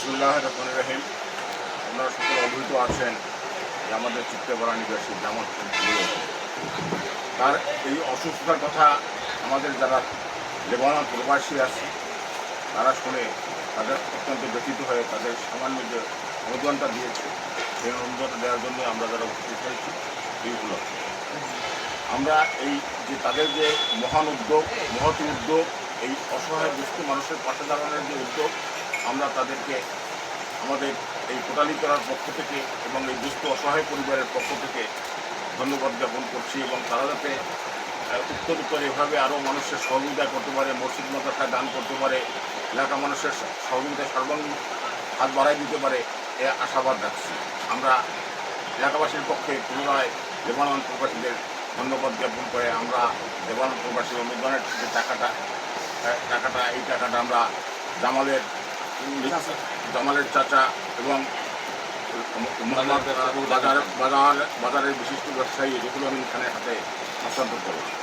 বিসমিল্লাহির রহমানির রহিম। আপনারা সকলে অবহিত আছেন যে আমাদের চিত্তপাড়া নিবাসী জামাল তার এই অসুস্থতার কথা আমাদের যারা লেবানন প্রবাসী আছে তারা শুনে তাদের অত্যন্ত ব্যথিত হয়ে তাদের সামান্য যে অনুদানটা দিয়েছে সেই অনুদানটা দেওয়ার জন্য আমরা যারা উপস্থিত হয়েছি এইগুলো আমরা এই যে তাদের যে মহান উদ্যোগ মহৎ উদ্যোগ এই অসহায় দুস্থ মানুষের পাশে দাঁড়ানোর যে উদ্যোগ আমরা তাদেরকে আমাদের এই কোটালীপাড়ার পক্ষ থেকে এবং এই দুস্থ অসহায় পরিবারের পক্ষ থেকে ধন্যবাদ জ্ঞাপন করছি এবং তারা যাতে উত্তর এভাবে আরও মানুষের সহযোগিতা করতে পারে, মসজিদ মাদ্রাসায় দান করতে পারে, এলাকা মানুষের সহযোগিতা সর্বাঙ্গীন হাত বাড়াই দিতে পারে এ আশাবাদ রাখছি। আমরা এলাকাবাসীর পক্ষে পুনরায় লেবানন প্রবাসীদের ধন্যবাদ জ্ঞাপন করে আমরা লেবানন প্রবাসী অনুদানের যে টাকাটা এই টাকাটা আমরা জামালের চাচা এবং বাজারের বিশিষ্ট ব্যবসায়ী যেগুলো আমি এখানে হাতে হস্তান্তর করব।